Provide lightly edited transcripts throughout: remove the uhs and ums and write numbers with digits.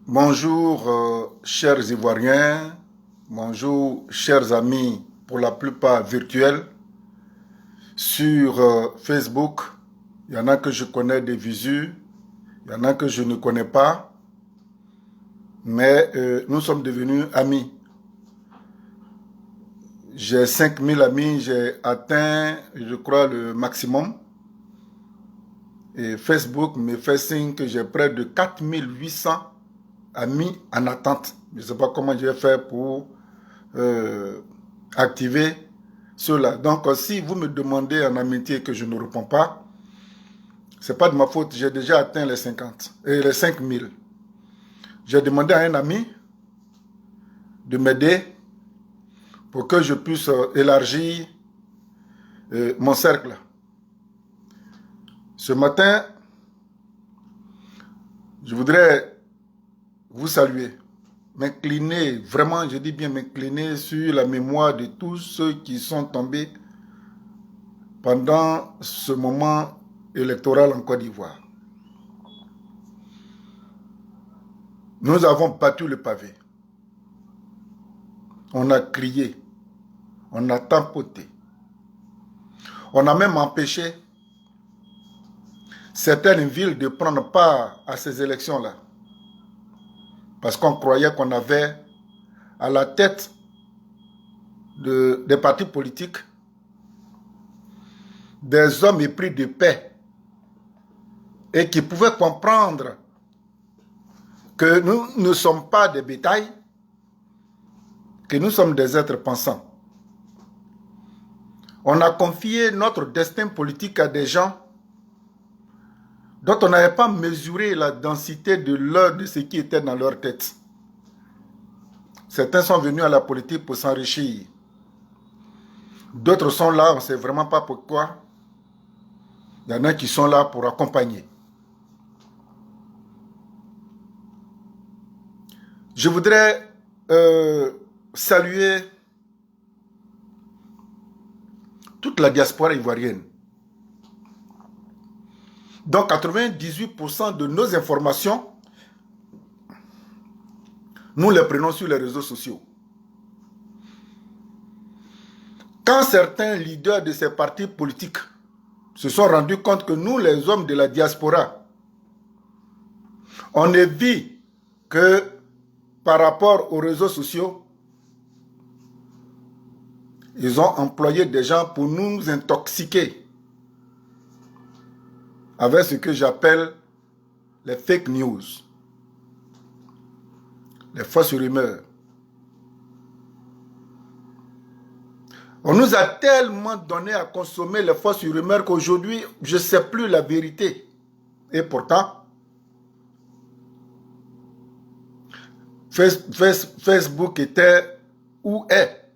Bonjour, chers Ivoiriens, bonjour, chers amis, pour la plupart virtuels. Sur Facebook, il y en a que je connais des visus, il y en a que je ne connais pas, mais nous sommes devenus amis. J'ai 5000 amis, j'ai atteint, je crois, le maximum. Et Facebook me fait signe que j'ai près de 4800 amis en attente. Je ne sais pas comment je vais faire pour activer cela. Donc, si vous me demandez en amitié que je ne réponds pas, ce n'est pas de ma faute. J'ai déjà atteint les 50 et les 5000. J'ai demandé à un ami de m'aider pour que je puisse élargir mon cercle. Ce matin, je voudrais vous saluer, m'incliner, vraiment, je dis bien m'incliner sur la mémoire de tous ceux qui sont tombés pendant ce moment électoral en Côte d'Ivoire. Nous avons battu le pavé. On a crié, on a tampoté. On a même empêché certaines villes de prendre part à ces élections-là. Parce qu'on croyait qu'on avait à la tête des partis politiques des hommes épris de paix et qui pouvaient comprendre que nous ne sommes pas des bétails, que nous sommes des êtres pensants. On a confié notre destin politique à des gens dont on n'avait pas mesuré la densité de ce qui était dans leur tête. Certains sont venus à la politique pour s'enrichir. D'autres sont là, on ne sait vraiment pas pourquoi. Il y en a qui sont là pour accompagner. Je voudrais saluer toute la diaspora ivoirienne. Donc 98% de nos informations, nous les prenons sur les réseaux sociaux. Quand certains leaders de ces partis politiques se sont rendus compte que nous, les hommes de la diaspora, on est vu que par rapport aux réseaux sociaux, ils ont employé des gens pour nous intoxiquer avec ce que j'appelle les fake news, les fausses rumeurs. On nous a tellement donné à consommer les fausses rumeurs qu'aujourd'hui, je ne sais plus la vérité. Et pourtant, Facebook était ou est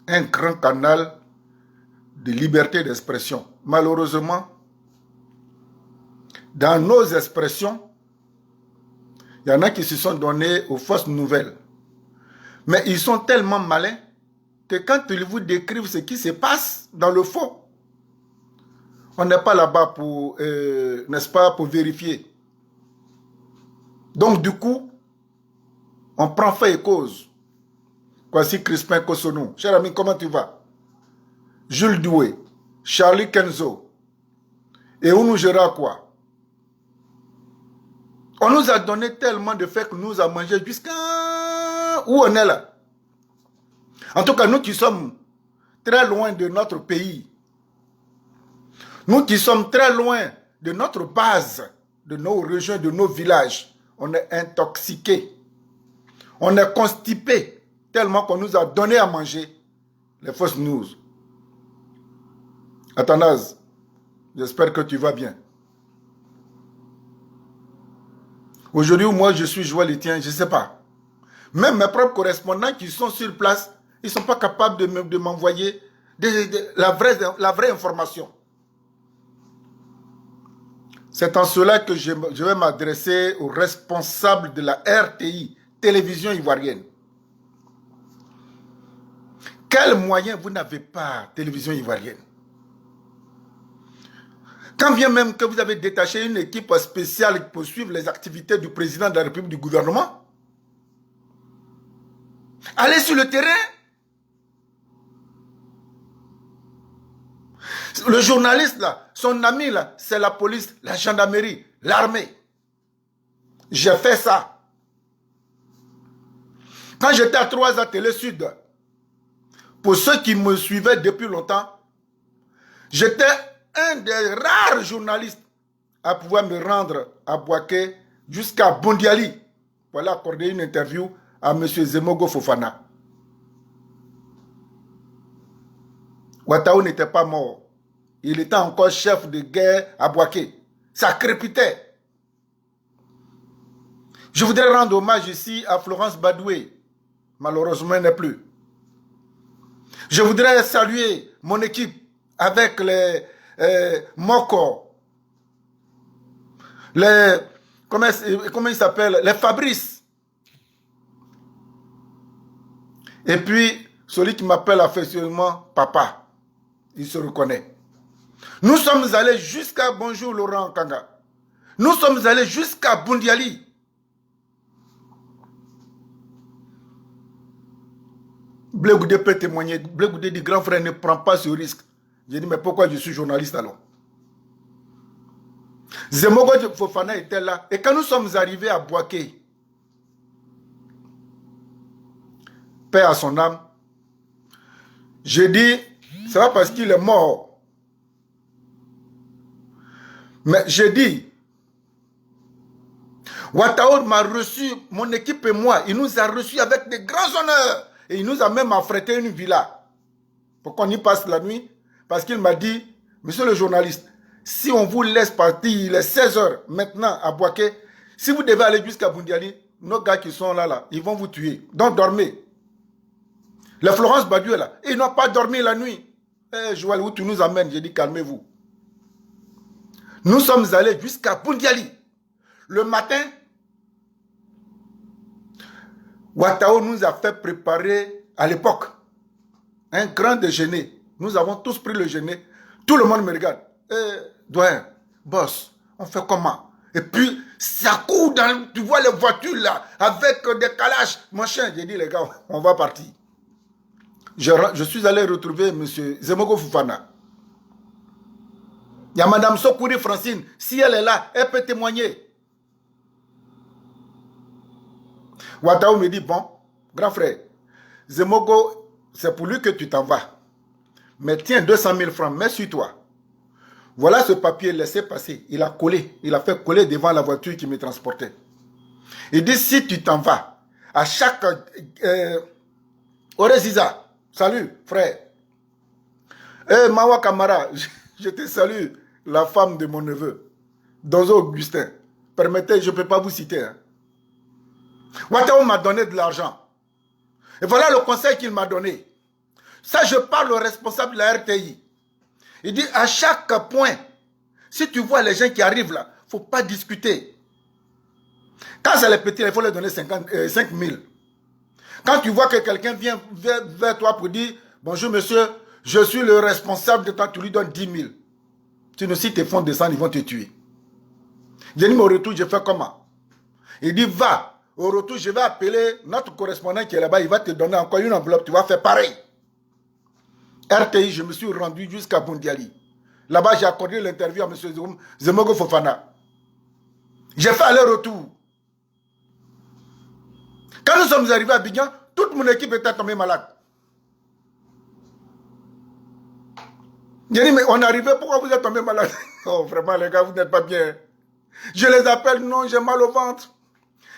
un grand canal de liberté d'expression. Malheureusement, dans nos expressions, il y en a qui se sont donnés aux fausses nouvelles. Mais ils sont tellement malins que quand ils vous décrivent ce qui se passe dans le fond, on n'est pas là-bas pour, n'est-ce pas, pour vérifier. Donc du coup, on prend fait et cause. Voici Crispin Kosonou. Cher ami, comment tu vas? Jules Doué, Charlie Kenzo. Et où nous gérons quoi? On nous a donné tellement de fake news à manger jusqu'à où on est là. En tout cas, nous qui sommes très loin de notre pays, nous qui sommes très loin de notre base, de nos régions, de nos villages, on est intoxiqués. On est constipés tellement qu'on nous a donné à manger les fausses news. Athanase, j'espère que tu vas bien. Aujourd'hui, moi, je suis Joël Etienne, je ne sais pas. Même mes propres correspondants qui sont sur place, ils ne sont pas capables de m'envoyer la vraie information. C'est en cela que je vais m'adresser aux responsables de la RTI, Télévision Ivoirienne. Quels moyens vous n'avez pas, Télévision Ivoirienne? Quand bien même que vous avez détaché une équipe spéciale pour suivre les activités du président de la République, du gouvernement, allez sur le terrain. Le journaliste là, son ami là, c'est la police, la gendarmerie, l'armée. J'ai fait ça. Quand j'étais à 3A Télé Sud, pour ceux qui me suivaient depuis longtemps, j'étais un des rares journalistes à pouvoir me rendre à Bouaké jusqu'à Bondiali pour aller accorder une interview à M. Zemogo Fofana. Ouattao n'était pas mort. Il était encore chef de guerre à Bouaké. Ça crépitait. Je voudrais rendre hommage ici à Florence Badoué. Malheureusement, elle n'est plus. Je voudrais saluer mon équipe avec les Moko, les, comment ils s'appellent, les Fabrice. Et puis, celui qui m'appelle affectueusement Papa, il se reconnaît. Nous sommes allés jusqu'à, bonjour Laurent Kanga, nous sommes allés jusqu'à Bundiali. Blé Goudé peut témoigner. Blé Goudé dit, grand frère, ne prend pas ce risque. J'ai dit, mais pourquoi je suis journaliste alors? Zemogo Fofana était là. Et quand nous sommes arrivés à Bouaké, paix à son âme, j'ai dit, c'est pas parce qu'il est mort. Mais j'ai dit, Ouattao m'a reçu, mon équipe et moi, il nous a reçus avec de grands honneurs. Et il nous a même affrété une villa pour qu'on y passe la nuit. Parce qu'il m'a dit, monsieur le journaliste, si on vous laisse partir, il est 16 h maintenant à Bouaké, si vous devez aller jusqu'à Bundiali, nos gars qui sont là, ils vont vous tuer. Donc dormez. La Florence Badiou est là. Ils n'ont pas dormi la nuit. Eh, Joël, où tu nous amènes? J'ai dit, calmez-vous. Nous sommes allés jusqu'à Bundiali. Le matin, Ouattao nous a fait préparer, à l'époque, un grand déjeuner. Nous avons tous pris le déjeuner. Tout le monde me regarde. Doyen, boss, on fait comment? Et puis, ça court dans, tu vois les voitures là, avec des calages, machin. J'ai dit, les gars, on va partir. Je suis allé retrouver M. Zemogo Fofana. Il y a Mme Sokouri Francine. Si elle est là, elle peut témoigner. Ouattao me dit, bon, grand frère, Zemogo, c'est pour lui que tu t'en vas. Mais tiens, 200 000 francs, mets sur toi. Voilà ce papier, laissez passer. Il a collé, il a fait coller devant la voiture qui me transportait. Il dit, si tu t'en vas, à chaque... Oreziza, salut, frère. Mawa Kamara, je te salue, la femme de mon neveu, Donzo Augustin. Permettez, je ne peux pas vous citer, hein. Ouattao m'a donné de l'argent. Et voilà le conseil qu'il m'a donné. Ça, je parle au responsable de la RTI. Il dit, à chaque point, si tu vois les gens qui arrivent là, il ne faut pas discuter. Quand c'est les petits, il faut leur donner 5 000. Quand tu vois que quelqu'un vient vers toi pour dire, bonjour monsieur, je suis le responsable de toi, tu lui donnes 10 000. Sinon, si tes fonds descendent, ils vont te tuer. J'ai dit, mais au retour, je fais comment? Il dit, va. Au retour, je vais appeler notre correspondant qui est là-bas. Il va te donner encore une enveloppe. Tu vas faire pareil. RTI, je me suis rendu jusqu'à Bundiali. Là-bas, j'ai accordé l'interview à M. Zemogo Fofana. J'ai fait aller-retour. Quand nous sommes arrivés à Abidjan, toute mon équipe était tombée malade. J'ai dit, mais on est arrivé, pourquoi vous êtes tombés malade? Oh, vraiment, les gars, vous n'êtes pas bien. Je les appelle, non, j'ai mal au ventre.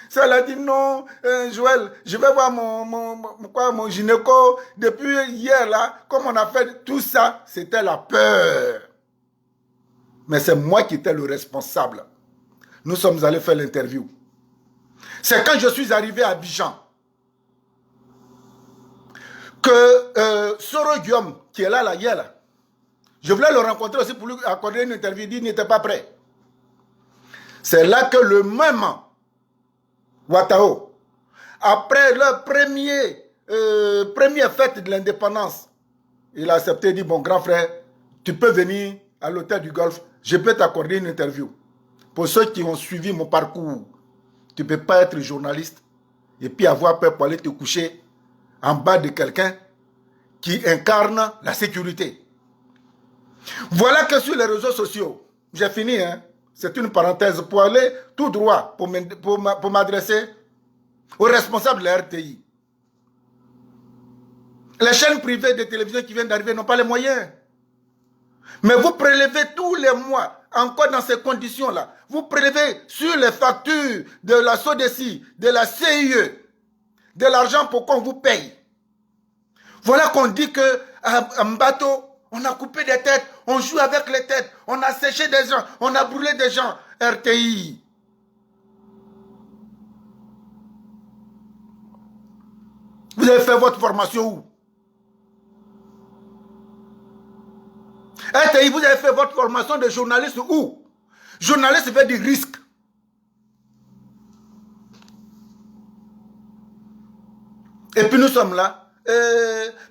Ça a dit non, Joël, je vais voir mon gynéco. Depuis hier, là, comme on a fait tout ça, c'était la peur. Mais c'est moi qui étais le responsable. Nous sommes allés faire l'interview. C'est quand je suis arrivé à Abidjan que Soro Guillaume, qui est là, hier, là, je voulais le rencontrer aussi pour lui accorder une interview. Il dit qu'il n'était pas prêt. C'est là que le même Ouattao, après leur première fête de l'indépendance, il a accepté, il dit, bon grand frère, tu peux venir à l'hôtel du Golfe je peux t'accorder une interview. Pour ceux qui ont suivi mon parcours, tu ne peux pas être journaliste et puis avoir peur pour aller te coucher en bas de quelqu'un qui incarne la sécurité. Voilà que sur les réseaux sociaux, j'ai fini, hein, c'est une parenthèse pour aller tout droit, pour m'adresser aux responsables de la RTI. Les chaînes privées de télévision qui viennent d'arriver n'ont pas les moyens. Mais vous prélevez tous les mois, encore dans ces conditions-là, vous prélevez sur les factures de la SODECI, de la CIE, de l'argent pour qu'on vous paye. Voilà qu'on dit qu'un bateau, on a coupé des têtes, on joue avec les têtes, on a séché des gens, on a brûlé des gens. RTI. Vous avez fait votre formation où? RTI, vous avez fait votre formation de journaliste où? Journaliste veut dire risque. Et puis nous sommes là.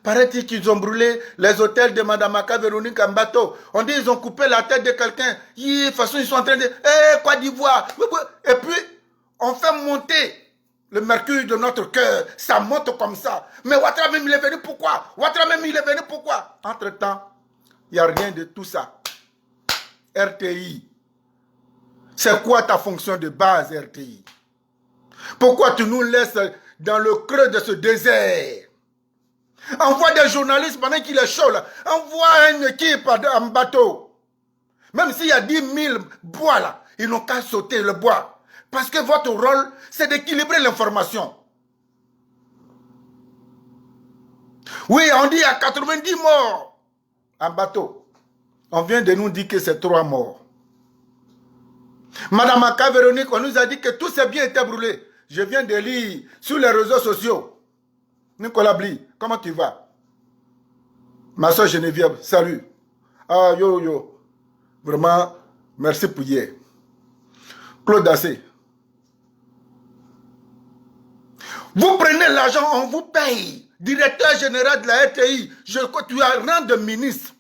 Paraît-il qu'ils ont brûlé les hôtels de Madame Aka Véronique en bateau. On dit qu'ils ont coupé la tête de quelqu'un. De toute façon, ils sont en train de... Côte d'Ivoire. Et puis, on fait monter le mercure de notre cœur. Ça monte comme ça. Mais Ouattara même, il est venu pourquoi? Ouattara même, il est venu pourquoi? Entre-temps, il n'y a rien de tout ça. RTI. C'est quoi ta fonction de base, RTI? Pourquoi tu nous laisses dans le creux de ce désert? Envoie des journalistes pendant qu'il est chaud là. Envoie une équipe en bateau. Même s'il y a 10 000 bois là, ils n'ont qu'à sauter le bois. Parce que votre rôle, c'est d'équilibrer l'information. Oui, on dit il y a 90 morts en bateau. On vient de nous dire que c'est 3 morts. Madame Aka Véronique, on nous a dit que tous ces biens étaient brûlés. Je viens de lire sur les réseaux sociaux. Nicolas Bly, comment tu vas? Ma soeur Geneviève, salut. Ah, yo. Vraiment, merci pour hier. Claude Dassé. Vous prenez l'argent, on vous paye. Directeur général de la RTI, tu as rang de ministre.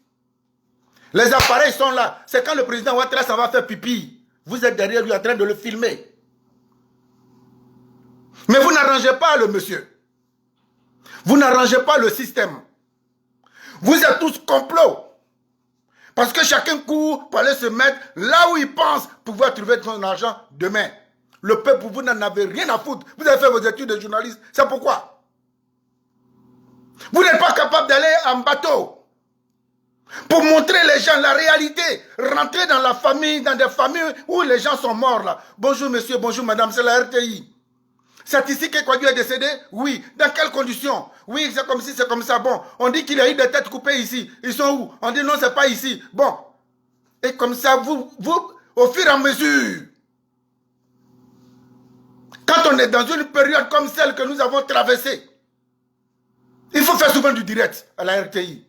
Les appareils sont là. C'est quand le président Ouattara s'en va faire pipi. Vous êtes derrière lui en train de le filmer. Mais vous n'arrangez pas le monsieur. Vous n'arrangez pas le système. Vous êtes tous complots. Parce que chacun court pour aller se mettre là où il pense pouvoir trouver son argent demain. Le peuple, vous n'en avez rien à foutre. Vous avez fait vos études de journaliste. C'est pourquoi? Vous n'êtes pas capable d'aller en bateau pour montrer les gens la réalité. Rentrer dans la famille, dans des familles où les gens sont morts là. Bonjour monsieur, bonjour madame, c'est la RTI. C'est ici que Kouadio est décédé? Oui. Dans quelles conditions? Oui, c'est comme si, c'est comme ça. Bon, on dit qu'il a eu des têtes coupées ici. Ils sont où? On dit non, c'est pas ici. Bon. Et comme ça, vous, au fur et à mesure, quand on est dans une période comme celle que nous avons traversée, il faut faire souvent du direct à la RTI.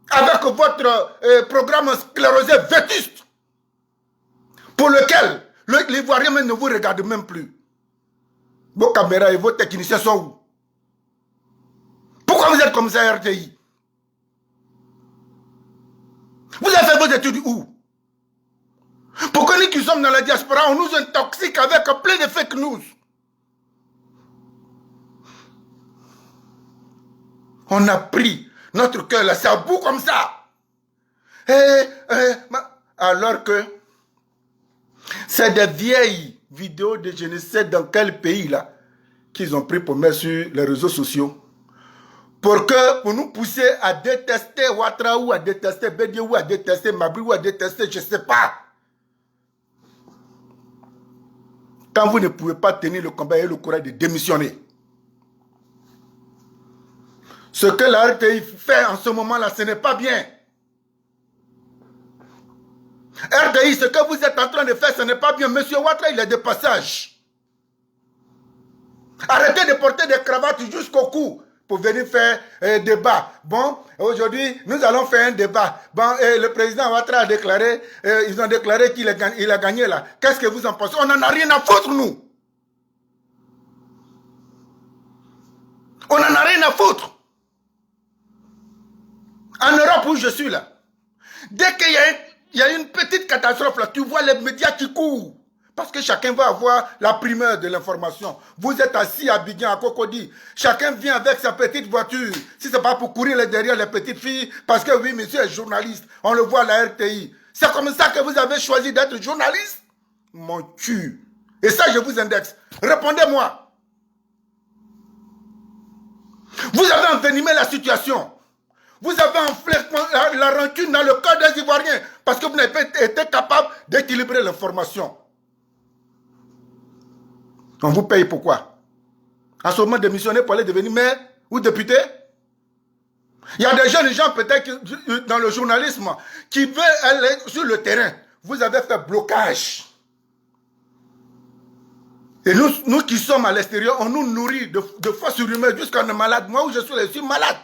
Avec votre programme sclérosé vétuste, pour lequel l'Ivoirien ne vous regarde même plus. Vos caméras et vos techniciens sont où? Pourquoi vous êtes comme ça, RTI? Vous avez fait vos études où? Pourquoi nous qui sommes dans la diaspora, on nous intoxique avec plein de fake news? On a pris notre cœur là, c'est à bout comme ça. Alors que c'est des vieilles vidéos de je ne sais dans quel pays là qu'ils ont pris pour mettre sur les réseaux sociaux pour nous pousser à détester Ouattara ou à détester Bédié ou à détester Mabri ou à détester je ne sais pas. Quand vous ne pouvez pas tenir le combat et le courage de démissionner. Ce que la RTI fait en ce moment-là, ce n'est pas bien. RTI, ce que vous êtes en train de faire, ce n'est pas bien. Monsieur Ouattara, il est de passage. Arrêtez de porter des cravates jusqu'au cou pour venir faire débat. Bon, aujourd'hui, nous allons faire un débat. Bon, le président Ouattara a déclaré, ils ont déclaré qu'il a gagné là. Qu'est-ce que vous en pensez? On n'en a rien à foutre, nous. On n'en a rien à foutre. En Europe où je suis là, dès qu'il y a il y a une petite catastrophe là, tu vois les médias qui courent. Parce que chacun va avoir la primeur de l'information. Vous êtes assis à Abidjan, à Cocody. Chacun vient avec sa petite voiture. Si ce n'est pas pour courir derrière les petites filles, parce que oui, monsieur est journaliste, on le voit à la RTI. C'est comme ça que vous avez choisi d'être journaliste? Mon cul. Et ça, je vous indexe. Répondez-moi. Vous avez envenimé la situation. Vous avez enflé la rancune dans le cœur des Ivoiriens parce que vous n'avez pas été capable d'équilibrer l'information. On vous paye pourquoi? En ce moment, démissionner pour aller devenir maire ou député? Il y a des jeunes gens peut-être dans le journalisme qui veulent aller sur le terrain. Vous avez fait blocage. Et nous qui sommes à l'extérieur, on nous nourrit de fausses rumeurs jusqu'à on est malade. Moi où je suis malade.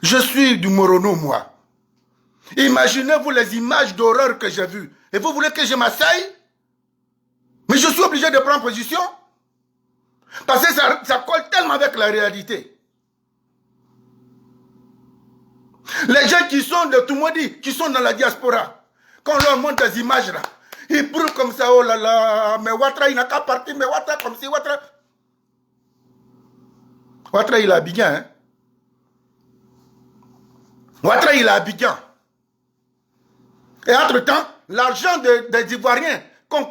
Je suis du Morono, moi. Imaginez-vous les images d'horreur que j'ai vues. Et vous voulez que je m'asseye? Mais je suis obligé de prendre position. Parce que ça colle tellement avec la réalité. Les gens qui sont de Toumoudi, qui sont dans la diaspora, quand on leur montre des images là, ils brûlent comme ça, oh là là, mais Ouattara il n'a qu'à partir, mais Ouattara comme si Ouattara... Ouattara il est à Abidjan, hein. Ouattara il est à Abidjan. Et entre-temps, l'argent des Ivoiriens qu'on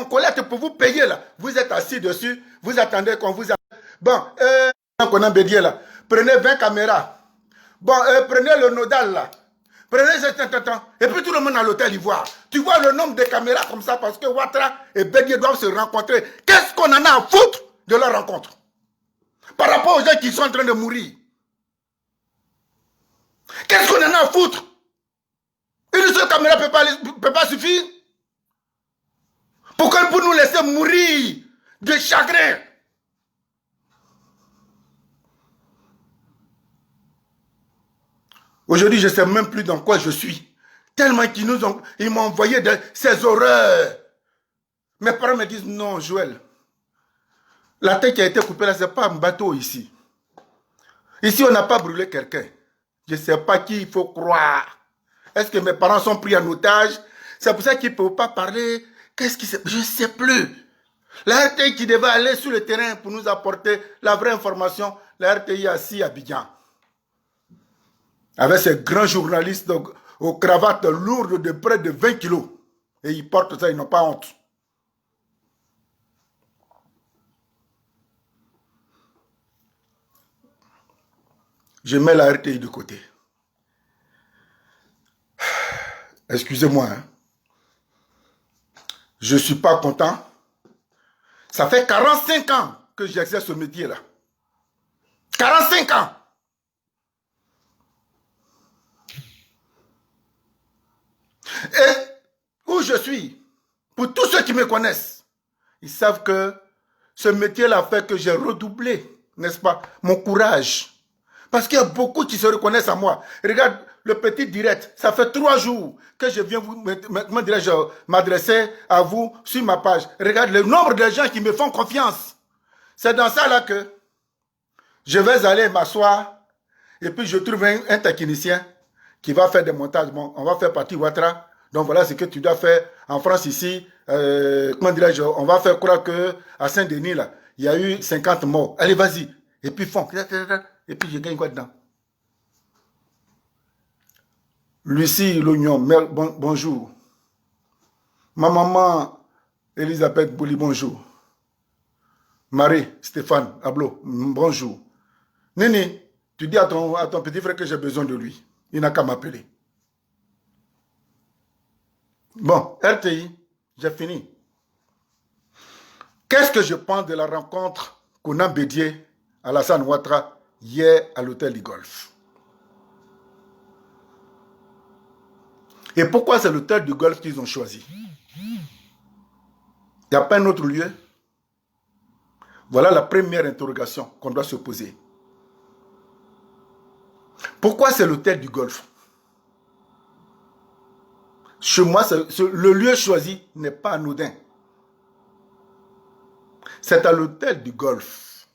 collecte pour vous payer là, vous êtes assis dessus, vous attendez qu'on vous... Bon, qu'on a bédié là, prenez 20 caméras. Bon, prenez le nodal là. Prenez ce temps. Et puis tout le monde à l'hôtel Ivoire. Tu vois le nombre de caméras comme ça parce que Ouattara et Bédié doivent se rencontrer. Qu'est-ce qu'on en a à foutre de leur rencontre? Par rapport aux gens qui sont en train de mourir. Qu'est-ce qu'on en a à foutre? Une seule caméra ne peut pas suffire? Pour nous laisser mourir de chagrin? Aujourd'hui, je ne sais même plus dans quoi je suis. Tellement qu'ils m'ont envoyé ces horreurs. Mes parents me disent, non, Joël, la tête qui a été coupée là, ce n'est pas un bateau ici. Ici, on n'a pas brûlé quelqu'un. Je ne sais pas qui il faut croire. Est-ce que mes parents sont pris en otage? C'est pour ça qu'ils ne peuvent pas parler. Qu'est-ce qui se... Je ne sais plus. La RTI qui devait aller sur le terrain pour nous apporter la vraie information, la RTI assis à Abidjan. Avec ces grands journalistes aux cravates lourdes de près de 20 kilos. Et ils portent ça, ils n'ont pas honte. Je mets la RTI de côté. Excusez-moi. Hein. Je ne suis pas content. Ça fait 45 ans que j'exerce ce métier-là. 45 ans. Et où je suis, pour tous ceux qui me connaissent, ils savent que ce métier-là fait que j'ai redoublé, n'est-ce pas, mon courage. Parce qu'il y a beaucoup qui se reconnaissent à moi. Regarde le petit direct, ça fait 3 jours que je viens m'adresser à vous sur ma page. Regarde le nombre de gens qui me font confiance. C'est dans ça là que je vais aller m'asseoir et puis je trouve un technicien qui va faire des montages. Bon, on va faire partie Ouattara. Donc voilà ce que tu dois faire en France ici. Comment dirais-je, on va faire croire qu'à Saint-Denis, là, il y a eu 50 morts. Allez, vas-y. Et puis font. Et puis je gagne quoi dedans? Lucie L'Oignon, bonjour. Ma maman Elisabeth Bouli, bonjour. Marie Stéphane Ablo, bonjour. Nini, tu dis à ton petit frère que j'ai besoin de lui. Il n'a qu'à m'appeler. Bon, RTI, j'ai fini. Qu'est-ce que je pense de la rencontre qu'on a Bédié à Alassane Ouattara hier à l'hôtel du Golfe? Et pourquoi c'est l'hôtel du Golfe qu'ils ont choisi? Il n'y a pas un autre lieu? Voilà la première interrogation qu'on doit se poser. Pourquoi c'est l'hôtel du Golfe? Chez moi, le lieu choisi n'est pas anodin. C'est à l'hôtel du Golfe,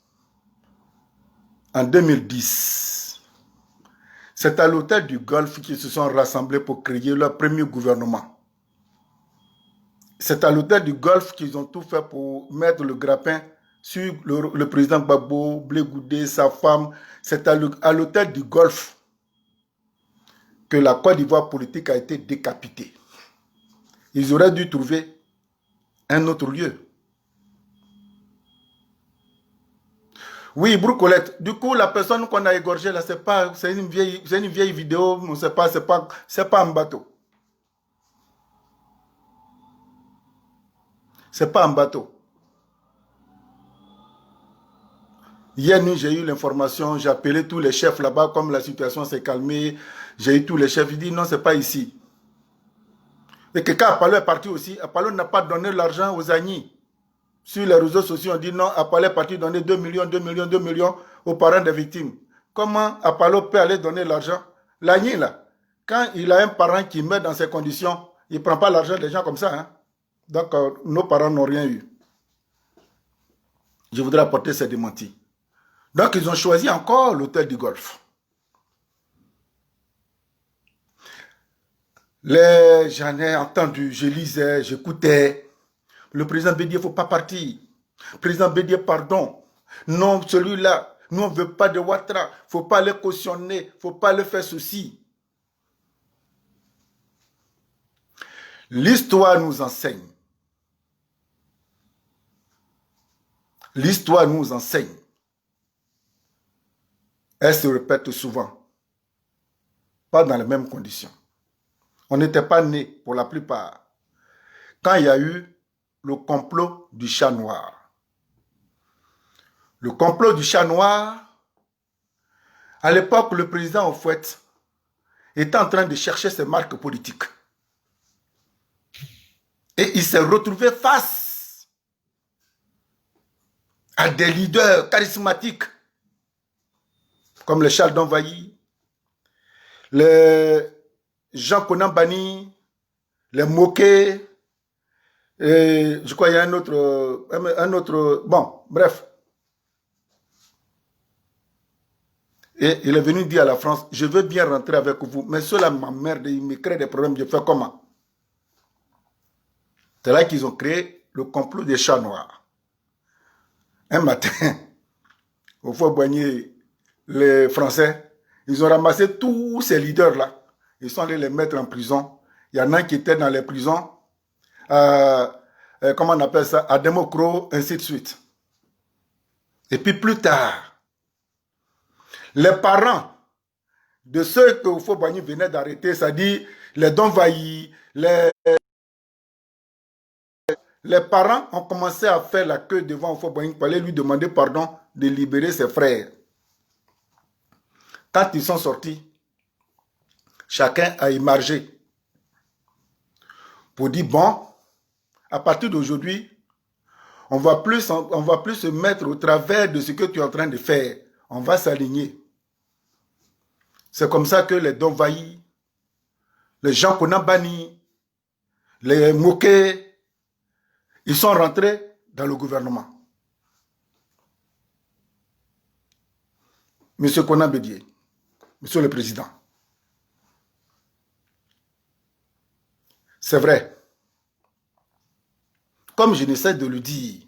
en 2010. C'est à l'hôtel du Golfe qu'ils se sont rassemblés pour créer leur premier gouvernement. C'est à l'hôtel du Golfe qu'ils ont tout fait pour mettre le grappin sur le président Gbagbo, Blé Goudé, sa femme. C'est à l'hôtel du Golfe que la Côte d'Ivoire politique a été décapitée. Ils auraient dû trouver un autre lieu. Oui, Broucolette. Du coup, la personne qu'on a égorgée là, c'est une vieille vidéo, on ne sait pas, c'est pas un bateau. C'est pas un bateau. Hier nuit, j'ai eu l'information, j'ai appelé tous les chefs là-bas, comme la situation s'est calmée, j'ai eu tous les chefs, ils disent non, c'est pas ici. Et que quand Apollo est parti aussi, Apollo n'a pas donné l'argent aux Agnis. Sur les réseaux sociaux, on dit non, Apollo est parti donner 2 millions, 2 millions, 2 millions aux parents des victimes. Comment Apollo peut aller donner l'argent? L'Agni, là, quand il a un parent qui meurt dans ces conditions, il ne prend pas l'argent des gens comme ça. Hein? Donc, nos parents n'ont rien eu. Je voudrais apporter ces démentis. Donc, ils ont choisi encore l'hôtel du Golfe. J'en ai entendu, je lisais, j'écoutais. Le président Bédié, il ne faut pas partir. Président Bédié, pardon. Non, celui-là, nous, on ne veut pas de Ouattara. Il ne faut pas le cautionner. Il ne faut pas le faire ceci. L'histoire nous enseigne. L'histoire nous enseigne. Elle se répète souvent. Pas dans les mêmes conditions. On n'était pas nés, pour la plupart, quand il y a eu le complot du chat noir. Le complot du chat noir, à l'époque, le président Houphouët était en train de chercher ses marques politiques. Et il s'est retrouvé face à des leaders charismatiques, comme les Charles d'Envahi, les Jean Konambani, les Moquet, et je crois qu'il y a un autre, bon, bref. Et il est venu dire à la France, je veux bien rentrer avec vous, mais cela m'emmerde, il me crée des problèmes, je fais comment? C'est là qu'ils ont créé le complot des chats noirs. Un matin, au Fort Boigny, les Français, ils ont ramassé tous ces leaders-là. Ils sont allés les mettre en prison. Il y en a qui étaient dans les prisons, comment on appelle ça, à Démocro, ainsi de suite. Et puis plus tard, les parents de ceux que Fort Boigny venait d'arrêter, c'est-à-dire les Donvahi, les parents ont commencé à faire la queue devant Fort Boigny pour aller lui demander pardon de libérer ses frères. Quand ils sont sortis, chacun a émargé pour dire, bon, à partir d'aujourd'hui, on va plus se mettre au travers de ce que tu es en train de faire. On va s'aligner. C'est comme ça que les Donvahi, les Jean Konambani, les Moquet, ils sont rentrés dans le gouvernement. Monsieur Konan Bédié, Monsieur le Président, c'est vrai, comme je n'essaie de le dire,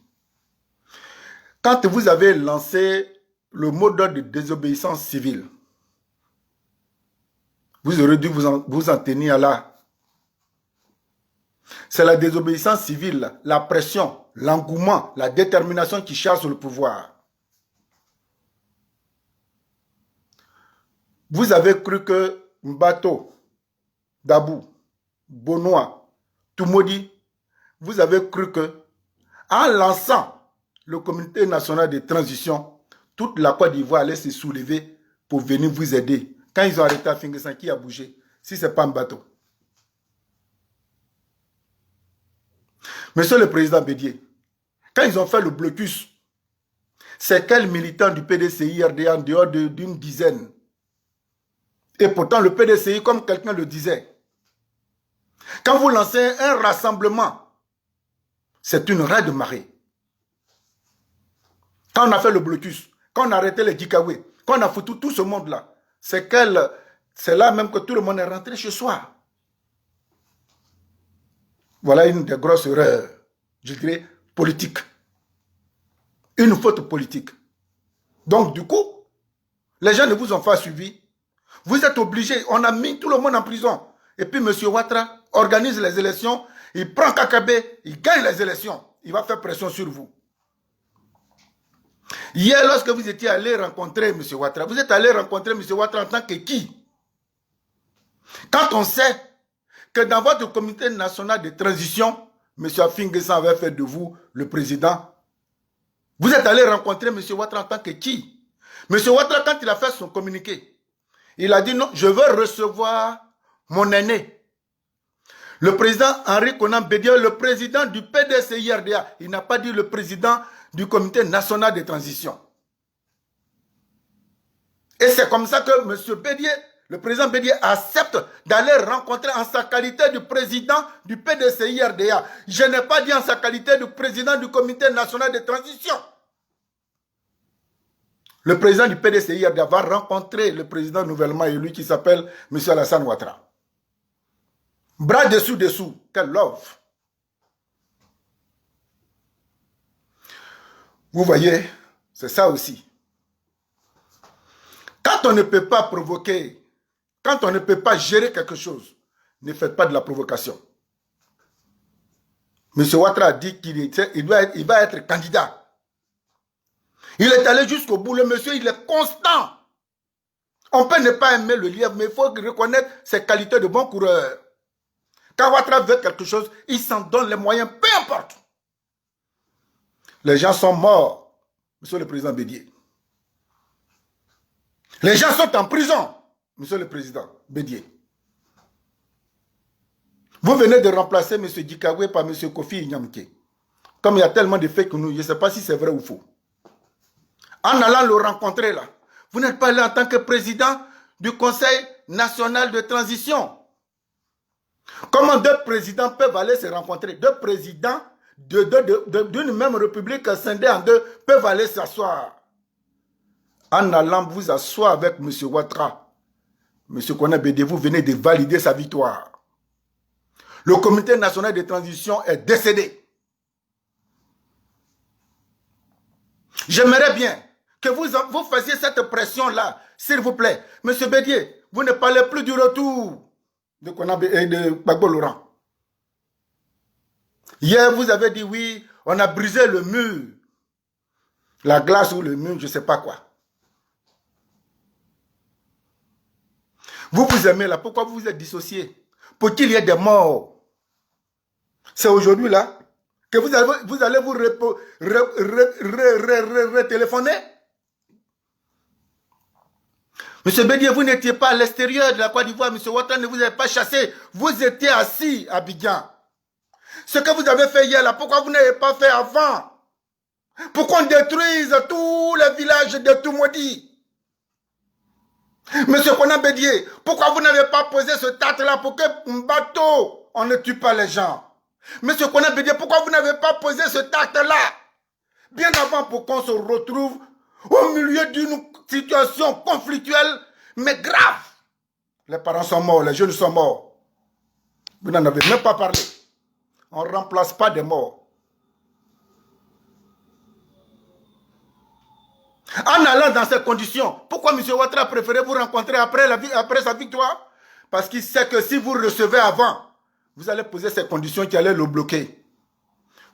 quand vous avez lancé le mot d'ordre de désobéissance civile, vous aurez dû vous en tenir là. C'est la désobéissance civile, la pression, l'engouement, la détermination qui chasse le pouvoir. Vous avez cru que Mbato, Dabou, Bonois, Toumoudi, vous avez cru que en lançant le comité national de transition, toute la Côte d'Ivoire allait se soulever pour venir vous aider. Quand ils ont arrêté à Fingessan, qui a bougé? Si ce n'est pas Mbato. Monsieur le Président Bédié, quand ils ont fait le blocus, c'est quel militant du PDCI RDA en dehors d'une dizaine? Et pourtant, le PDCI, comme quelqu'un le disait, quand vous lancez un rassemblement, c'est une raie de marée. Quand on a fait le blocus, quand on a arrêté les Djikawe, quand on a foutu tout ce monde-là, c'est quel C'est là même que tout le monde est rentré chez soi. Voilà une des grosses erreurs, je dirais, politiques. Une faute politique. Donc, du coup, les gens ne vous ont pas suivi. Vous êtes obligés, on a mis tout le monde en prison. Et puis, M. Ouattara organise les élections, il prend KKB, il gagne les élections. Il va faire pression sur vous. Hier, lorsque vous étiez allé rencontrer M. Ouattara, vous êtes allé rencontrer M. Ouattara en tant que qui? Quand on sait que dans votre comité national de transition, M. Afingessa avait fait de vous le président, vous êtes allé rencontrer M. Ouattara en tant que qui? M. Ouattara, quand il a fait son communiqué, il a dit non, je veux recevoir mon aîné. Le président Henri Konan Bédié, le président du PDCI-RDA, il n'a pas dit le président du comité national de transition. Et c'est comme ça que M. Bédié, le président Bédié, accepte d'aller rencontrer en sa qualité de président du PDCI-RDA. Je n'ai pas dit en sa qualité de président du comité national de transition. Le président du PDCI-RDA va rencontrer le président nouvellement élu qui s'appelle M. Alassane Ouattara. Bras dessous, quelle love. Vous voyez, c'est ça aussi. Quand on ne peut pas provoquer, quand on ne peut pas gérer quelque chose, ne faites pas de la provocation. M. Ouattara a dit qu'il va être candidat. Il est allé jusqu'au bout. Le monsieur, il est constant. On peut ne pas aimer le lièvre, mais il faut reconnaître ses qualités de bon coureur. Quand Ouattara veut quelque chose, il s'en donne les moyens, peu importe. Les gens sont morts, monsieur le président Bédié. Les gens sont en prison, monsieur le président Bédié. Vous venez de remplacer M. Dikagwe par M. Kofi Inyamke. Comme il y a tellement de fake news, je ne sais pas si c'est vrai ou faux. En allant le rencontrer là, vous n'êtes pas là en tant que président du Conseil national de transition. Comment deux présidents peuvent aller se rencontrer? Deux présidents d'une même république scindée en deux peuvent aller s'asseoir. En allant vous asseoir avec M. Ouattara, M. Konan Bédié, vous venez de valider sa victoire. Le comité national de transition est décédé. J'aimerais bien que vous fassiez cette pression-là, s'il vous plaît. M. Bédié, vous ne parlez plus du retour de Gbagbo Laurent. Hier, vous avez dit oui, on a brisé le mur. La glace ou le mur, je ne sais pas quoi. Vous vous aimez là, pourquoi vous vous êtes dissociés? Pour qu'il y ait des morts. C'est aujourd'hui là que vous allez vous téléphoner. Monsieur Bédié, vous n'étiez pas à l'extérieur de la Côte d'Ivoire. Monsieur Ouattara ne vous avait pas chassé. Vous étiez assis à Abidjan. Ce que vous avez fait hier là, pourquoi vous n'avez pas fait avant? Pourquoi on détruise tous les villages de Toumoudi? Monsieur Konan Bédié, pourquoi vous n'avez pas posé ce tarte-là pour que un bateau, on ne tue pas les gens? Monsieur Konan Bédié, pourquoi vous n'avez pas posé ce tarte-là bien avant pour qu'on se retrouve au milieu d'une situation conflictuelle, mais grave? Les parents sont morts, les jeunes sont morts. Vous n'en avez même pas parlé. On ne remplace pas des morts. En allant dans ces conditions, pourquoi M. Ouattara a préféré vous rencontrer après sa victoire? Parce qu'il sait que si vous recevez avant, vous allez poser ces conditions qui allaient le bloquer.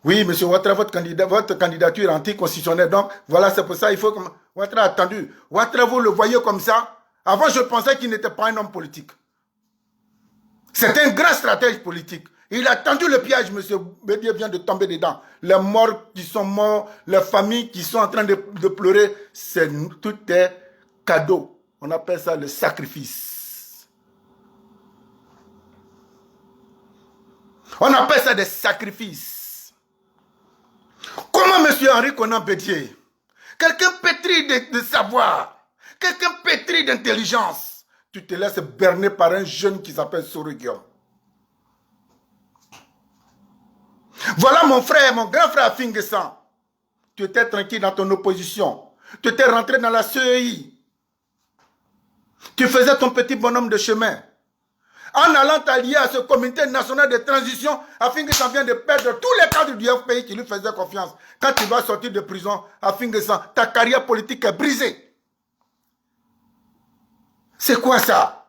Oui, M. Ouattara, votre candidature est anticonstitutionnelle. Donc, voilà, c'est pour ça qu'il faut que Ouattara a attendu. Ouattara, vous le voyez comme ça. Avant, je pensais qu'il n'était pas un homme politique. C'est un grand stratège politique. Il a tendu le piège, M. Bédié vient de tomber dedans. Les morts qui sont morts, les familles qui sont en train de pleurer, tout est cadeau. On appelle ça le sacrifice. On appelle ça des sacrifices. Comment M. Henri Konan Bédié, quelqu'un pétri de savoir, quelqu'un pétri d'intelligence, tu te laisses berner par un jeune qui s'appelle Soroguion. Voilà mon frère, mon grand frère Afingessa. Tu étais tranquille dans ton opposition. Tu étais rentré dans la CEI. Tu faisais ton petit bonhomme de chemin. En allant t'allier à ce comité national de transition, afin que ça vienne de perdre tous les cadres du FPI qui lui faisaient confiance. Quand tu vas sortir de prison, afin que ta carrière politique est brisée. C'est quoi ça?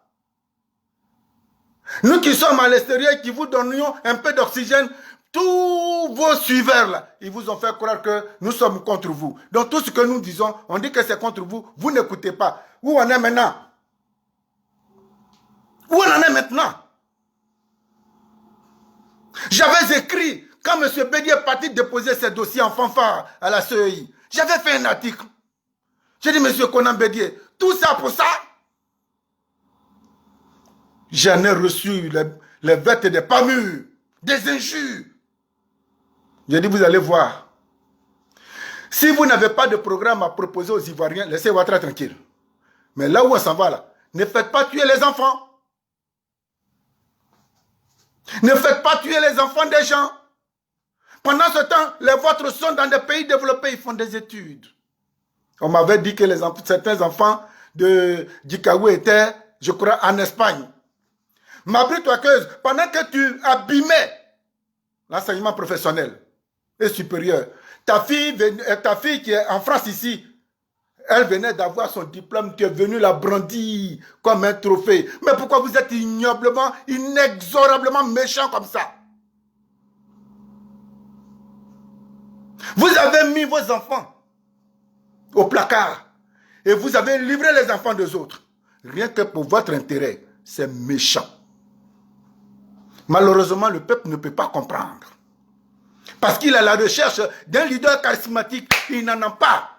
Nous qui sommes à l'extérieur, qui vous donnions un peu d'oxygène, tous vos suiveurs là, ils vous ont fait croire que nous sommes contre vous. Donc tout ce que nous disons, on dit que c'est contre vous, vous n'écoutez pas. Où on est maintenant? Où on en est maintenant? J'avais écrit, quand M. Bédier est parti déposer ses dossiers en fanfare à la CEI, j'avais fait un article. J'ai dit, M. Konan Bédier, tout ça pour ça? J'en ai reçu les bêtes des pas mûres, des injures. J'ai dit, vous allez voir. Si vous n'avez pas de programme à proposer aux Ivoiriens, laissez Ouattara tranquille. Mais là où on s'en va là, ne faites pas tuer les enfants. Ne faites pas tuer les enfants des gens. Pendant ce temps, les vôtres sont dans des pays développés, ils font des études. On m'avait dit que certains enfants de Dikaou étaient, je crois, en Espagne. Ma brute aqueuse, pendant que tu abîmais l'enseignement professionnel et supérieur, ta fille qui est en France ici, elle venait d'avoir son diplôme, tu es venu la brandir comme un trophée. Mais pourquoi vous êtes ignoblement, inexorablement méchant comme ça? Vous avez mis vos enfants au placard et vous avez livré les enfants des autres. Rien que pour votre intérêt, c'est méchant. Malheureusement, le peuple ne peut pas comprendre. Parce qu'il est à la recherche d'un leader charismatique, il n'en a pas.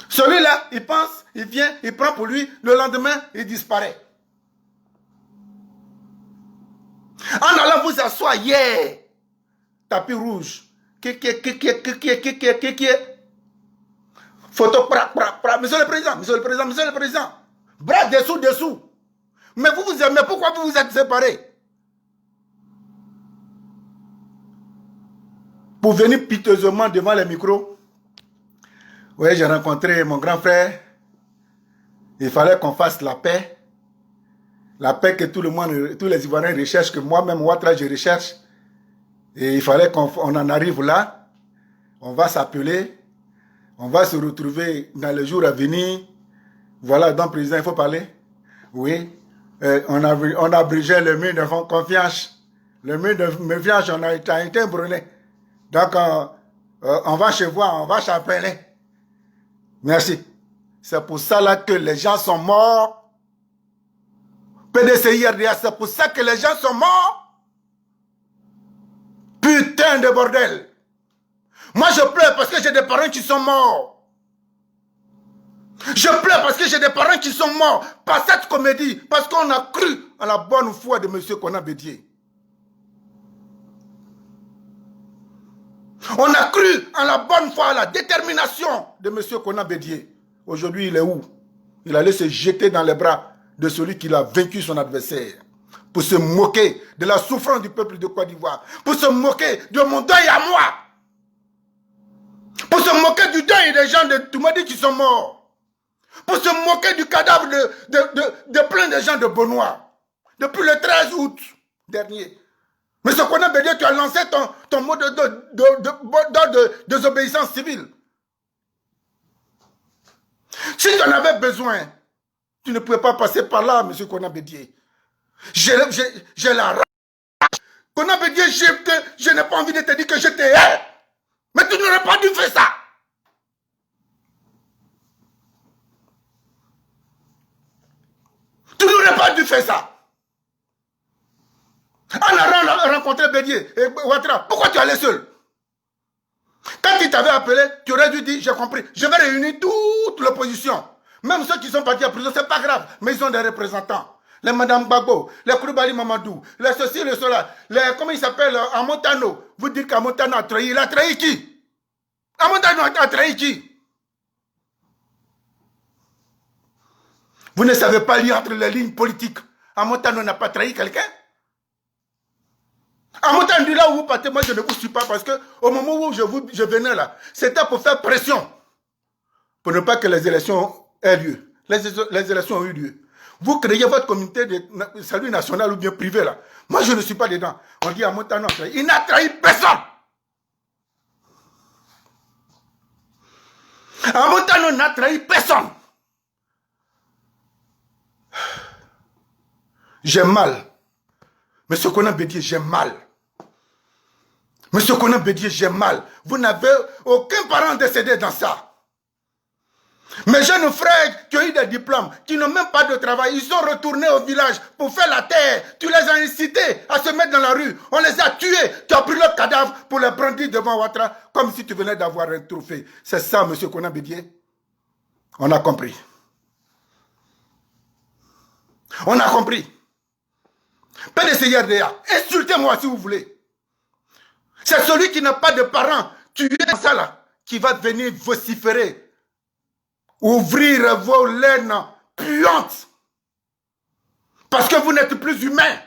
Celui-là, il pense, il vient, il prend pour lui, le lendemain, il disparaît. En allant vous asseoir hier, tapis rouge, photo, monsieur le président, bras dessous. Mais vous vous aimez, pourquoi vous vous êtes séparés? Pour venir piteusement devant les micros. Oui, j'ai rencontré mon grand frère. Il fallait qu'on fasse la paix. La paix que tout le monde, tous les Ivoiriens recherchent, que moi-même, Ouattara, je recherche. Et il fallait qu'on en arrive là. On va s'appeler. On va se retrouver dans les jours à venir. Voilà, donc, président, il faut parler. Oui. On a abrégé le mur de confiance. Le mur de méfiance, on a été brûlé. Donc, on va chez vous, on va s'appeler. Merci. C'est pour ça là que les gens sont morts. PDCI, RDA, c'est pour ça que les gens sont morts. Putain de bordel. Moi, je pleure parce que j'ai des parents qui sont morts. Je pleure parce que j'ai des parents qui sont morts par cette comédie, parce qu'on a cru à la bonne foi de M. Konan Bédier. On a cru en la bonne foi, à la détermination de M. Konan Bédier. Aujourd'hui, il est où? Il allait se jeter dans les bras de celui qui a vaincu son adversaire. Pour se moquer de la souffrance du peuple de Côte d'Ivoire. Pour se moquer de mon deuil à moi. Pour se moquer du deuil des gens de Toumadi qui sont morts. Pour se moquer du cadavre de plein de gens de Benoît. Depuis le 13 août dernier. Mais ce qu'on a béni, tu as lancé ton mot de désobéissance civile. Si tu en avais besoin, tu ne pouvais pas passer par là, M. Konan Bédier. J'ai la rage. Konan Bédier, je n'ai pas envie de te dire que je te hais. Mais tu n'aurais pas dû faire ça. Tu n'aurais pas dû faire ça. En allant rencontrer Bédier et Ouattara, pourquoi tu allais seul? Quand il t'avait appelé, tu aurais dû dire, j'ai compris, je vais réunir toute l'opposition. Même ceux qui sont partis à prison, c'est pas grave, mais ils ont des représentants. Les Madame Gbagbo, les Koulibaly Mamadou, les ceci, les cela, les, comment il s'appelle, Amontano. Vous dites qu'Amontano a trahi, il a trahi qui? Amontano a trahi qui? Vous ne savez pas lire entre les lignes politiques. Amontano n'a pas trahi quelqu'un? Amontano, là où vous partez, moi je ne vous suis pas parce que au moment où je venais là, c'était pour faire pression. Pour ne pas que les élections aient lieu. les élections ont eu lieu. Vous créez votre communauté de salut national ou bien privé là. Moi, je ne suis pas dedans. On dit à Montano, il n'a trahi personne. Montano n'a trahi personne. J'ai mal. Monsieur Konan Bédié, j'ai mal. Monsieur Konan Bédié, j'ai mal. Vous n'avez aucun parent décédé dans ça. Mes jeunes frères qui ont eu des diplômes, qui n'ont même pas de travail, ils sont retournés au village pour faire la terre. Tu les as incités à se mettre dans la rue. On les a tués. Tu as pris leur cadavre pour les brandir devant Ouattara comme si tu venais d'avoir un trophée. C'est ça, monsieur Konan Bédié. On a compris. On a compris. PDC-RDA, insultez-moi si vous voulez. C'est celui qui n'a pas de parents tués dans ça là, qui va venir vociférer. Ouvrir vos laines puantes. Parce que vous n'êtes plus humain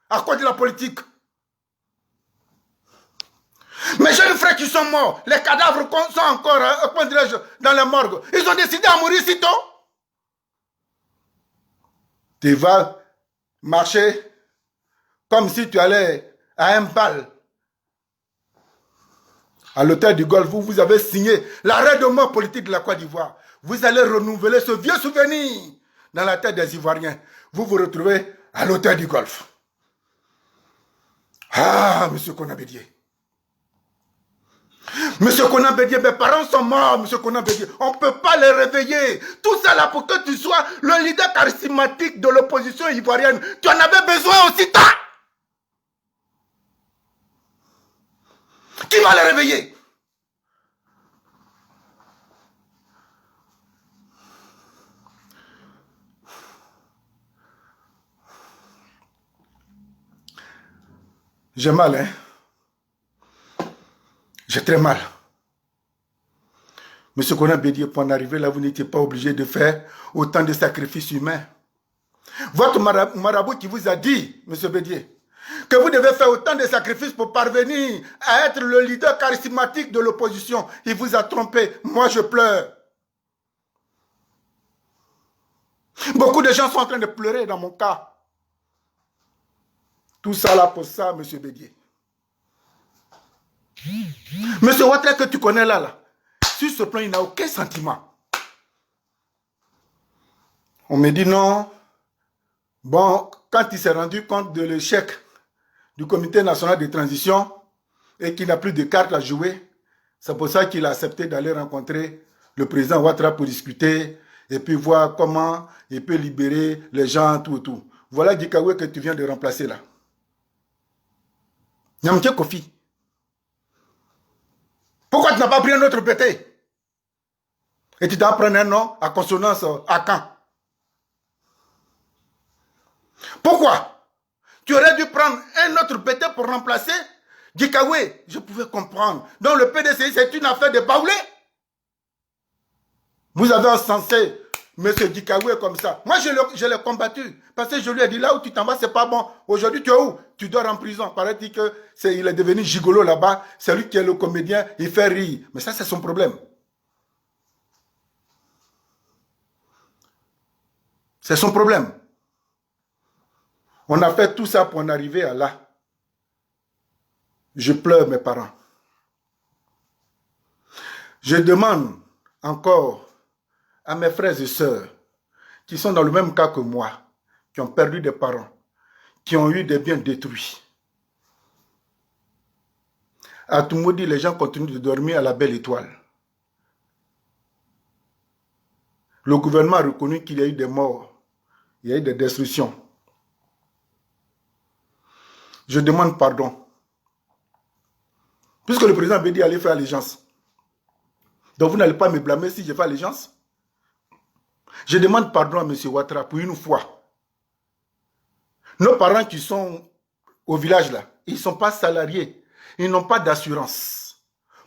à cause de la politique. Mes jeunes frères qui sont morts, les cadavres sont encore dans les morgues. Ils ont décidé à mourir si tôt. Tu vas marcher comme si tu allais à un bal. À l'hôtel du Golfe, vous avez signé l'arrêt de mort politique de la Côte d'Ivoire. Vous allez renouveler ce vieux souvenir dans la tête des Ivoiriens. Vous vous retrouvez à l'hôtel du Golfe. Ah, monsieur Konan Bédié. Monsieur Konan Bédié, mes parents sont morts, monsieur Konan Bédié. On ne peut pas les réveiller. Tout ça là pour que tu sois le leader charismatique de l'opposition ivoirienne. Tu en avais besoin aussi tard. Qui va les réveiller? J'ai mal, hein? J'ai très mal. Monsieur Konan Bédié, pour en arriver là, vous n'étiez pas obligé de faire autant de sacrifices humains. Votre marabout qui vous a dit, monsieur Bédié, que vous devez faire autant de sacrifices pour parvenir à être le leader charismatique de l'opposition. Il vous a trompé. Moi, je pleure. Beaucoup de gens sont en train de pleurer dans mon cas. Tout ça là pour ça, monsieur Bédié. Monsieur Ouattara que tu connais là, sur ce plan, il n'a aucun sentiment. On me dit non. Bon, quand il s'est rendu compte de l'échec du Comité national de transition et qu'il n'a plus de cartes à jouer, c'est pour ça qu'il a accepté d'aller rencontrer le président Ouattara pour discuter et puis voir comment il peut libérer les gens, tout. Voilà Gikawe que tu viens de remplacer là. Nyamke Kofi. Pourquoi tu n'as pas pris un autre PT? Et tu dois prendre un nom à consonance à quand? Pourquoi? Tu aurais dû prendre un autre PT pour remplacer Gikawe. Je pouvais comprendre. Donc le PDCI, c'est une affaire de baoulé. Vous avez encensé M. Gikawe comme ça. Moi, je l'ai combattu. Parce que je lui ai dit, là où tu t'en vas, c'est pas bon. Aujourd'hui, tu es où? Tu dors en prison. Paraît-il qu'il est devenu gigolo là-bas. C'est lui qui est le comédien. Il fait rire. Mais ça, c'est son problème. C'est son problème. On a fait tout ça pour en arriver à là. Je pleure mes parents. Je demande encore à mes frères et sœurs qui sont dans le même cas que moi, qui ont perdu des parents, qui ont eu des biens détruits. À Toumoudi, les gens continuent de dormir à la belle étoile. Le gouvernement a reconnu qu'il y a eu des morts, il y a eu des destructions. Je demande pardon. Puisque le président Bédi allait faire allégeance. Donc vous n'allez pas me blâmer si je fais allégeance. Je demande pardon à M. Ouattara pour une fois. Nos parents qui sont au village là, ils ne sont pas salariés. Ils n'ont pas d'assurance.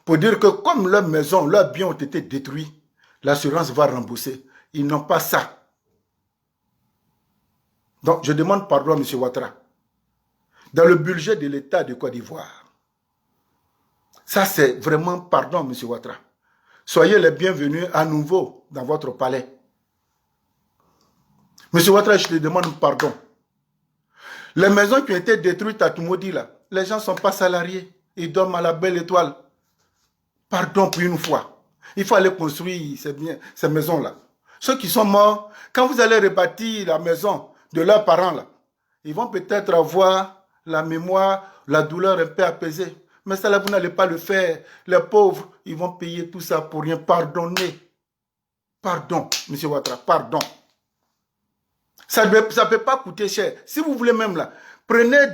Pour dire que comme leurs maisons, leurs biens ont été détruits, l'assurance va rembourser. Ils n'ont pas ça. Donc je demande pardon à M. Ouattara. Dans le budget de l'État de Côte d'Ivoire. Ça, c'est vraiment pardon, M. Ouattara. Soyez les bienvenus à nouveau dans votre palais. Monsieur Ouattara, je te demande pardon. Les maisons qui ont été détruites à Tumodi, là, les gens ne sont pas salariés. Ils dorment à la belle étoile. Pardon pour une fois. Il faut aller construire ces maisons-là. Ceux qui sont morts, quand vous allez rebâtir la maison de leurs parents, là, ils vont peut-être avoir la mémoire, la douleur un peu apaisée. Mais ça, là, vous n'allez pas le faire. Les pauvres, ils vont payer tout ça pour rien. Pardonnez. Pardon, M. Ouattara, pardon. Ça ne peut pas coûter cher. Si vous voulez même là, prenez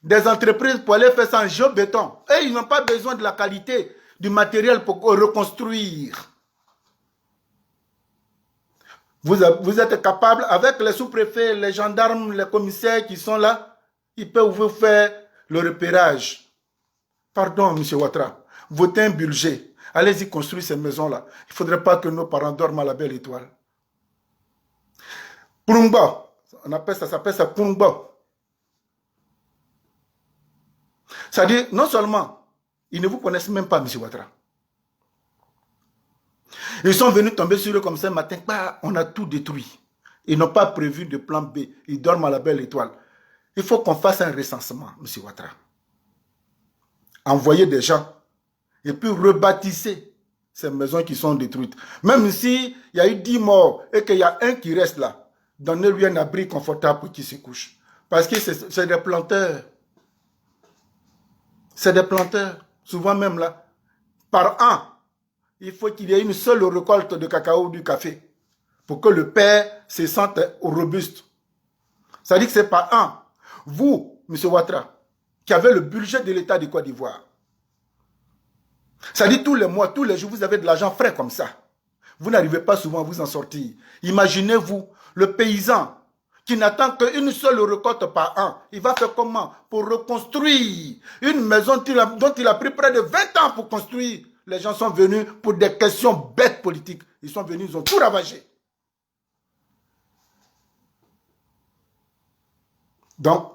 des entreprises pour aller faire ça en géobéton. Et ils n'ont pas besoin de la qualité du matériel pour reconstruire. Vous êtes capable, avec les sous-préfets, les gendarmes, les commissaires qui sont là, ils peuvent vous faire le repérage. Pardon, M. Ouattara, votez un budget. Allez-y construire ces maisons-là. Il ne faudrait pas que nos parents dorment à la belle étoile. Purungba, on appelle ça s'appelle ça Purungba. C'est-à-dire, non seulement, ils ne vous connaissent même pas, M. Ouattara. Ils sont venus tomber sur eux comme ça un matin. Bah, on a tout détruit. Ils n'ont pas prévu de plan B. Ils dorment à la belle étoile. Il faut qu'on fasse un recensement, M. Ouattara. Envoyer des gens et puis rebâtisser ces maisons qui sont détruites. Même s'il y a eu 10 morts et qu'il y a un qui reste là, donnez-lui un abri confortable pour qu'il se couche. Parce que c'est des planteurs. C'est des planteurs. Souvent même là, par an, il faut qu'il y ait une seule récolte de cacao ou du café pour que le père se sente robuste. Ça dit que c'est par an. Vous, M. Ouattara, qui avez le budget de l'État de Côte d'Ivoire, ça dit tous les mois, tous les jours, vous avez de l'argent frais comme ça. Vous n'arrivez pas souvent à vous en sortir. Imaginez-vous, le paysan qui n'attend qu'une seule récolte par an, il va faire comment pour reconstruire une maison dont il a pris près de 20 ans pour construire. Les gens sont venus pour des questions bêtes politiques. Ils sont venus, ils ont tout ravagé. Donc,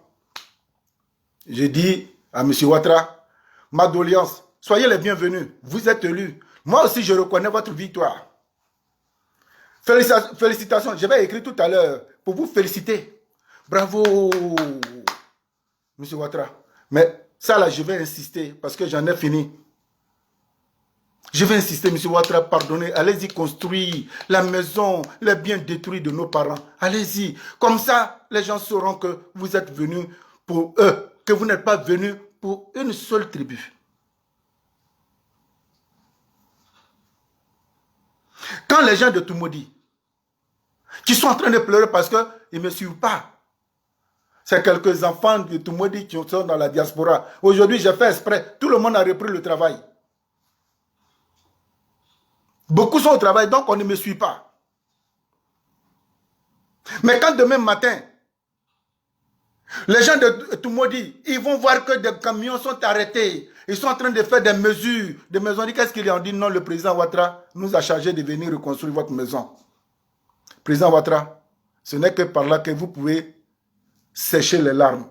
je dis à M. Ouattara, ma doléance, soyez les bienvenus. Vous êtes élus. Moi aussi, je reconnais votre victoire. Félicitations. Je vais écrire tout à l'heure pour vous féliciter. Bravo, M. Ouattara. Mais ça, là, je vais insister parce que j'en ai fini. Je vais insister, M. Ouattara, pardonnez. Allez-y construire la maison, les biens détruits de nos parents. Allez-y. Comme ça, les gens sauront que vous êtes venus pour eux, que vous n'êtes pas venus pour une seule tribu. Quand les gens de Tumodi, qui sont en train de pleurer parce qu'ils ne me suivent pas, c'est quelques enfants de Tumodi qui sont dans la diaspora. Aujourd'hui, j'ai fait exprès. Tout le monde a repris le travail. Beaucoup sont au travail, donc on ne me suit pas. Mais quand demain matin, les gens de Tumodi, ils vont voir que des camions sont arrêtés. Ils sont en train de faire des mesures. Des maisons. Qu'est-ce qu'ils ont dit? Non, le président Ouattara nous a chargé de venir reconstruire votre maison. Président Ouattara, ce n'est que par là que vous pouvez sécher les larmes.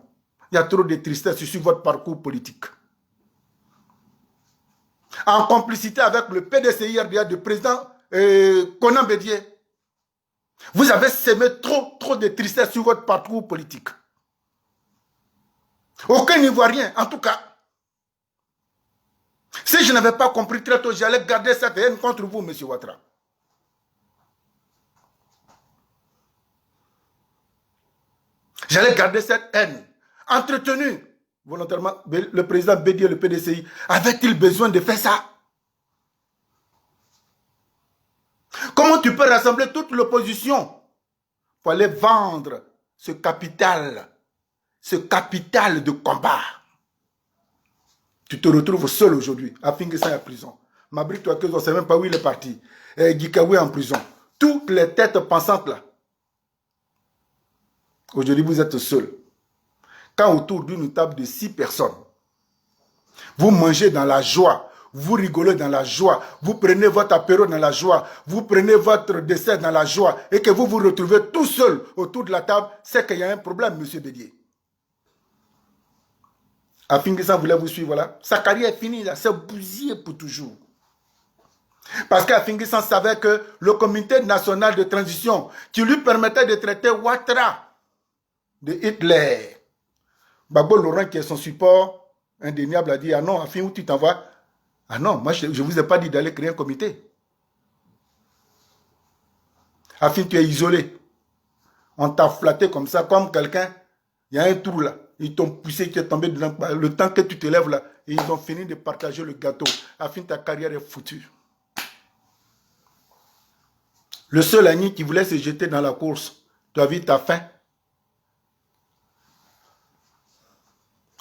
Il y a trop de tristesse sur votre parcours politique. En complicité avec le PDCI RDA du président Konan Bédié, vous avez sémé trop de tristesse sur votre parcours politique. Aucun Ivoirien, en tout cas. Si je n'avais pas compris très tôt, j'allais garder cette haine contre vous, M. Ouattara. J'allais garder cette haine entretenue volontairement. Le président Bédié, le PDCI, avait-il besoin de faire ça? Comment tu peux rassembler toute l'opposition pour aller vendre ce capital de combat? Tu te retrouves seul aujourd'hui, à Finguessan en prison. Mabrik Touakezo, on ne sait même pas où il est parti. Guikawe en prison. Toutes les têtes pensantes là. Aujourd'hui, vous êtes seul. Quand autour d'une table de 6 personnes, vous mangez dans la joie, vous rigolez dans la joie, vous prenez votre apéro dans la joie, vous prenez votre dessert dans la joie, et que vous vous retrouvez tout seul autour de la table, c'est qu'il y a un problème, M. Bédié. À Finguessan voulait vous suivre, voilà. Sa carrière est finie, là, c'est bousillé pour toujours. Parce qu'Afingui-San savait que le comité national de transition qui lui permettait de traiter Ouattara de Hitler, Babo Laurent, qui est son support indéniable, a dit: ah non, Afin, où tu t'envoies? Ah non, moi je ne vous ai pas dit d'aller créer un comité. Afin, tu es isolé. On t'a flatté comme ça, comme quelqu'un, il y a un trou là, ils t'ont poussé, qui est tombé dedans. Le temps que tu te lèves là, et ils ont fini de partager le gâteau. Afin, ta carrière est foutue. Le seul ami qui voulait se jeter dans la course, tu as vu ta fin.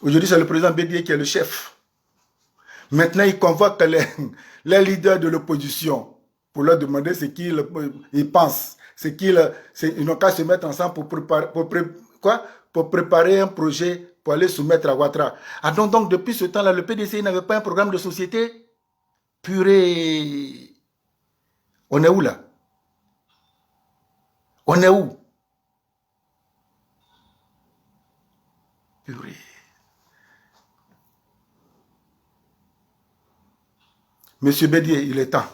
Aujourd'hui, c'est le président Bédié qui est le chef. Maintenant, il convoque les leaders de l'opposition pour leur demander ce qu'ils pensent. Ils n'ont qu'à se mettre ensemble pour préparer un projet pour aller soumettre à Ouattara. Ah donc depuis ce temps-là, le PDC n'avait pas un programme de société? Purée. On est où là? On est où? Purée. Monsieur Bédié, il est temps.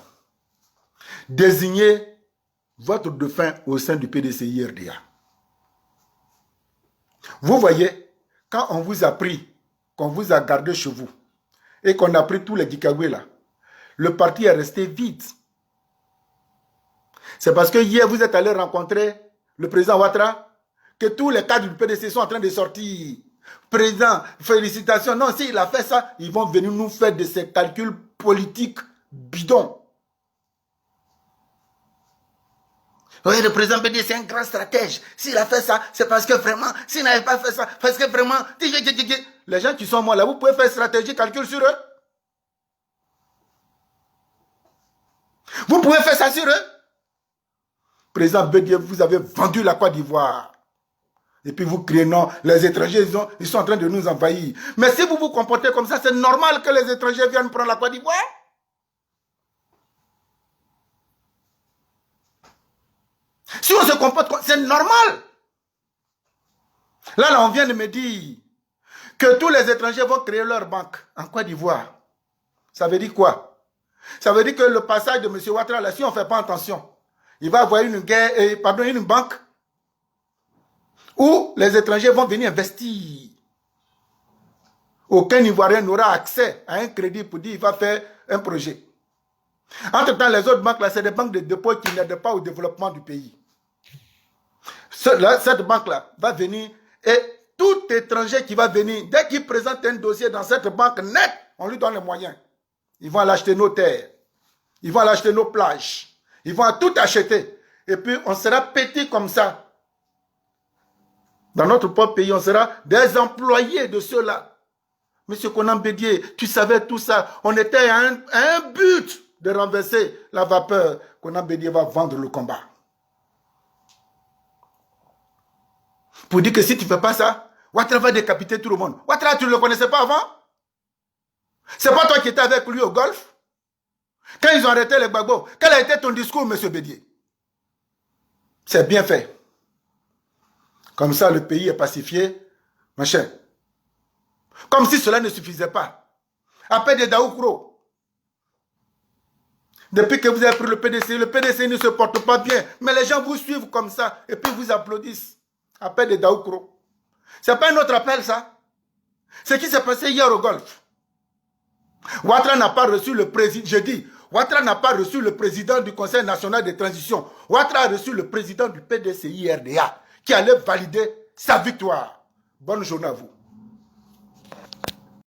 Désignez votre dauphin au sein du PDCI-RDA. Vous voyez, quand on vous a pris, qu'on vous a gardé chez vous, et qu'on a pris tous les Gikagoué là, le parti est resté vide. C'est parce que hier, vous êtes allé rencontrer le président Ouattara, que tous les cadres du PDC sont en train de sortir. Président, félicitations. Non, s'il a fait ça, ils vont venir nous faire de ces calculs politiques bidons. Oui, le président PDC, c'est un grand stratège. S'il a fait ça, c'est parce que vraiment, s'il n'avait pas fait ça, parce que vraiment... Les gens qui sont morts là, vous pouvez faire stratégie, calcul sur eux. Vous pouvez faire ça sur eux. Président Bédié, vous avez vendu la Côte d'Ivoire. Et puis vous criez non, les étrangers, ils sont en train de nous envahir. Mais si vous vous comportez comme ça, c'est normal que les étrangers viennent prendre la Côte d'Ivoire. Si on se comporte comme ça, c'est normal. Là, on vient de me dire que tous les étrangers vont créer leur banque en Côte d'Ivoire. Ça veut dire quoi? Ça veut dire que le passage de M. Ouattara, là, si on ne fait pas attention, il va avoir une banque où les étrangers vont venir investir. Aucun Ivoirien n'aura accès à un crédit pour dire qu'il va faire un projet. Entre-temps, les autres banques, là, c'est des banques de dépôt qui n'aident pas au développement du pays. Cette banque-là va venir et tout étranger qui va venir, dès qu'il présente un dossier dans cette banque net, on lui donne les moyens. Ils vont aller acheter nos terres, ils vont aller acheter nos plages, ils vont tout acheter. Et puis, on sera petit comme ça. Dans notre propre pays, on sera des employés de ceux-là. Monsieur Konan Bédié, tu savais tout ça. On était à un but de renverser la vapeur. Konan Bédié va vendre le combat. Pour dire que si tu ne fais pas ça, Ouattara va décapiter tout le monde. Ouattara, tu ne le connaissais pas avant? C'est pas toi qui étais avec lui au golf? Quand ils ont arrêté les Gbagbo, quel a été ton discours, monsieur Bédié? C'est bien fait. Comme ça, le pays est pacifié, machin. Comme si cela ne suffisait pas. Après des Daoukro, depuis que vous avez pris le PDC ne se porte pas bien. Mais les gens vous suivent comme ça et puis vous applaudissent. Appel de Daoukro. Ce n'est pas un autre appel, ça. Ce qui s'est passé hier au Golfe. Ouattara n'a pas reçu le président, je dis, Ouattara n'a pas reçu le président du Conseil national de transition. Ouattara a reçu le président du PDCI-RDA qui allait valider sa victoire. Bonne journée à vous.